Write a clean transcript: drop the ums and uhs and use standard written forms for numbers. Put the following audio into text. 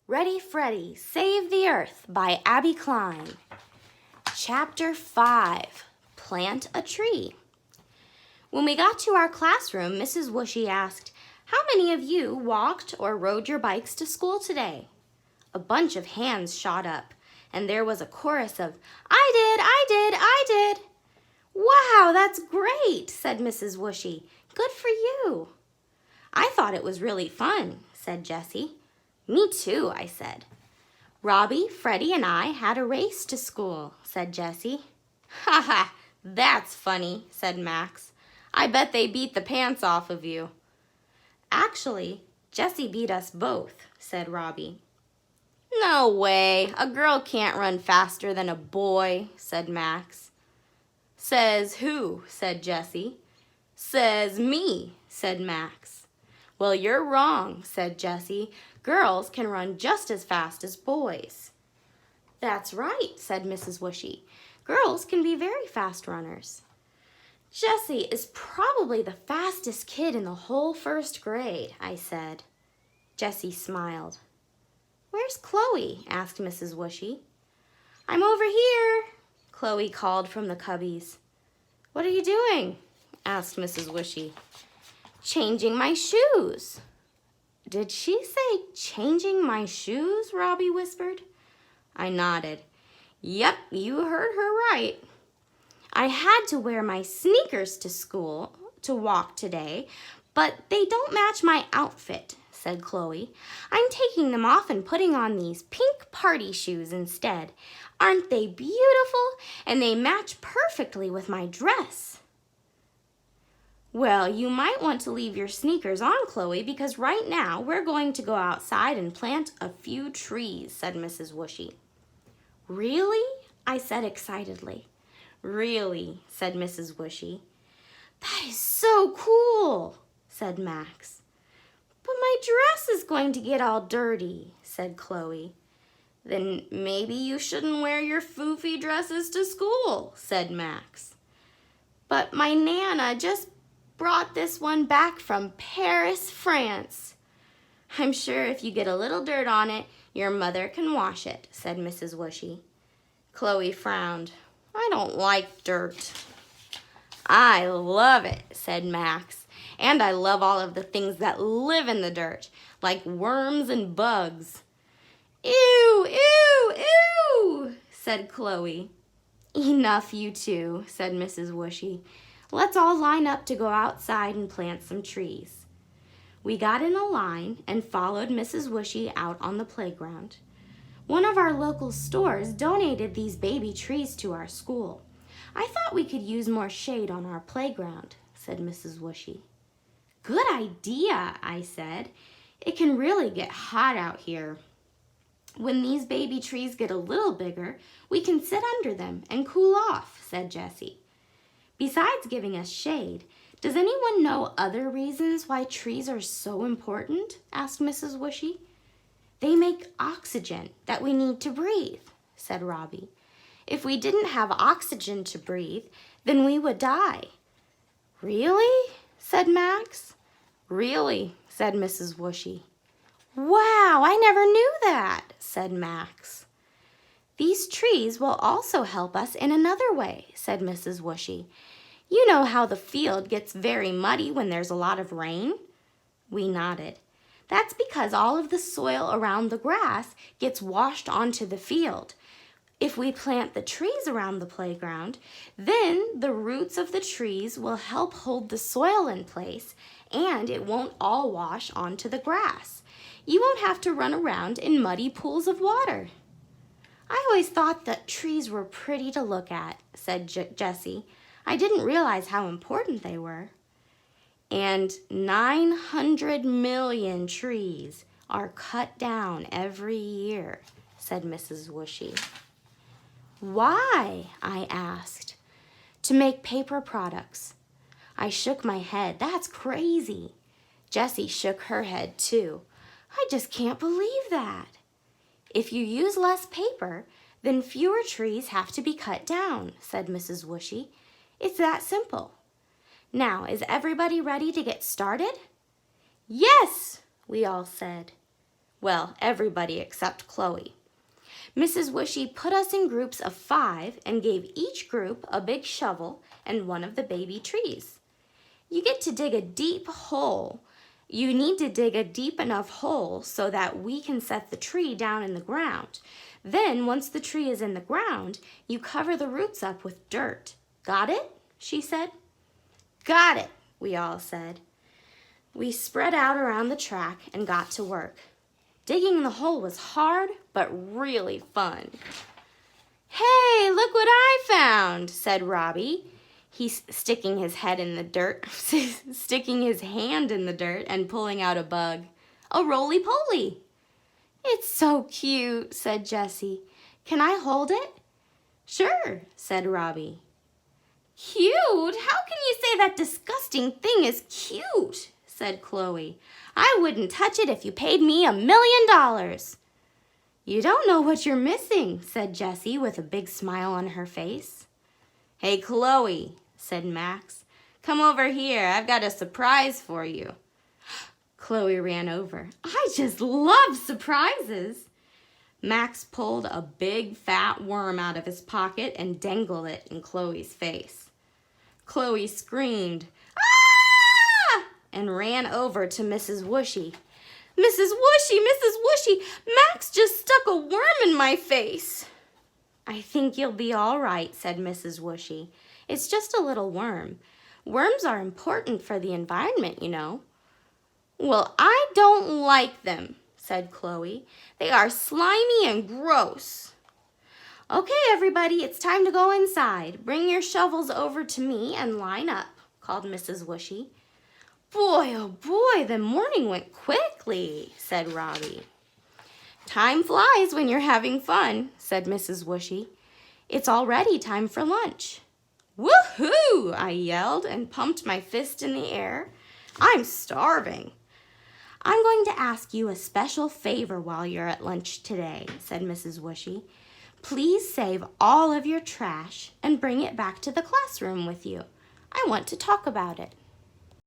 Ready, Freddy, Save the Earth by Abby Klein. Chapter 5, Plant a Tree. When we got to our classroom, Mrs. Whooshy asked, "How many of you walked or rode your bikes to school today?" A bunch of hands shot up, and there was a chorus of, "I did, I did, I did." "Wow, that's great," said Mrs. Whooshy. "Good for you." "I thought it was really fun," said Jessie. "Me too," I said. "Robbie, Freddy, and I had a race to school," said Jessie. "Ha ha, that's funny," said Max. "I bet they beat the pants off of you." "Actually, Jessie beat us both," said Robbie. "No way, a girl can't run faster than a boy," said Max. "Says who?" said Jessie. "Says me," said Max. "Well, you're wrong," said Jessie. "Girls can run just as fast as boys." "That's right," said Mrs. Whooshy. "Girls can be very fast runners." "Jessie is probably the fastest kid in the whole first grade," I said. Jessie smiled. "Where's Chloe?" asked Mrs. Whooshy. "I'm over here," Chloe called from the cubbies. "What are you doing?" asked Mrs. Whooshy. "Changing my shoes." "Did she say changing my shoes?" Robbie whispered. I nodded. "Yep, you heard her right." "I had to wear my sneakers to school to walk today, but they don't match my outfit," said Chloe. "I'm taking them off and putting on these pink party shoes instead. Aren't they beautiful? And they match perfectly with my dress." "Well, you might want to leave your sneakers on, Chloe, because right now we're going to go outside and plant a few trees," said Mrs. Whooshy. "Really?" I said excitedly. "Really," said Mrs. Whooshy. "That is so cool," said Max. "But my dress is going to get all dirty," said Chloe. "Then maybe you shouldn't wear your foofy dresses to school," said Max. "But my Nana just brought this one back from Paris, France." "I'm sure if you get a little dirt on it, your mother can wash it," said Mrs. Whooshy. Chloe frowned. "I don't like dirt." "I love it," said Max. "And I love all of the things that live in the dirt, like worms and bugs." "Ew, ew, ew," said Chloe. "Enough, you two," said Mrs. Whooshy. "Let's all line up to go outside and plant some trees." We got in a line and followed Mrs. Whooshy out on the playground. One of our local stores donated these baby trees to our school. "I thought we could use more shade on our playground," said Mrs. Whooshy. "Good idea," I said. "It can really get hot out here. When these baby trees get a little bigger, we can sit under them and cool off," said Jessie. "Besides giving us shade, does anyone know other reasons why trees are so important?" asked Mrs. Whooshy. "They make oxygen that we need to breathe," said Robbie. "If we didn't have oxygen to breathe, then we would die." "Really?" said Max. "Really," said Mrs. Whooshy. "Wow, I never knew that," said Max. "These trees will also help us in another way," said Mrs. Whooshy. "You know how the field gets very muddy when there's a lot of rain?" We nodded. "That's because all of the soil around the grass gets washed onto the field. If we plant the trees around the playground, then the roots of the trees will help hold the soil in place, and it won't all wash onto the grass. You won't have to run around in muddy pools of water." "I always thought that trees were pretty to look at," said Jessie. "I didn't realize how important they were." "And 900 million trees are cut down every year," said Mrs. Whooshy. "Why?" I asked. "To make paper products." I shook my head. "That's crazy." Jessie shook her head too. "I just can't believe that." "If you use less paper, then fewer trees have to be cut down," said Mrs. Whooshy. "It's that simple. Now, is everybody ready to get started?" "Yes," we all said. Well, everybody except Chloe. Mrs. Wishy put us in groups of 5 and gave each group a big shovel and one of the baby trees. You get to dig a deep hole. You need to dig a deep enough hole so that we can set the tree down in the ground. Then, once the tree is in the ground, you cover the roots up with dirt. Got it? She said. Got it, we all said. We spread out around the track and got to work. Digging the hole was hard, but really fun. Hey, look what I found, said Robbie. He's sticking his hand in the dirt and pulling out a bug. A roly-poly. It's so cute, said Jessie. Can I hold it? Sure, said Robbie. Cute? How can you say that disgusting thing is cute? Said Chloe. I wouldn't touch it if you paid me $1 million. You don't know what you're missing, said Jessie with a big smile on her face. Hey, Chloe, said Max. Come over here. I've got a surprise for you. Chloe ran over. I just love surprises. Max pulled a big fat worm out of his pocket and dangled it in Chloe's face. Chloe screamed, "Ah!" and ran over to Mrs. Wishy. Mrs. Wishy, Max just stuck a worm in my face. I think you'll be all right, said Mrs. Wishy. It's just a little worm. Worms are important for the environment, you know. Well, I don't like them, said Chloe. They are slimy and gross. Okay, everybody, it's time to go inside. Bring your shovels over to me and line up, called Mrs. Wishy. Boy, oh boy, the morning went quickly, said Robbie. Time flies when you're having fun, said Mrs. Wishy. It's already time for lunch. Woohoo! I yelled and pumped my fist in the air. I'm starving. I'm going to ask you a special favor while you're at lunch today, said Mrs. Wishy. Please save all of your trash and bring it back to the classroom with you. I want to talk about it.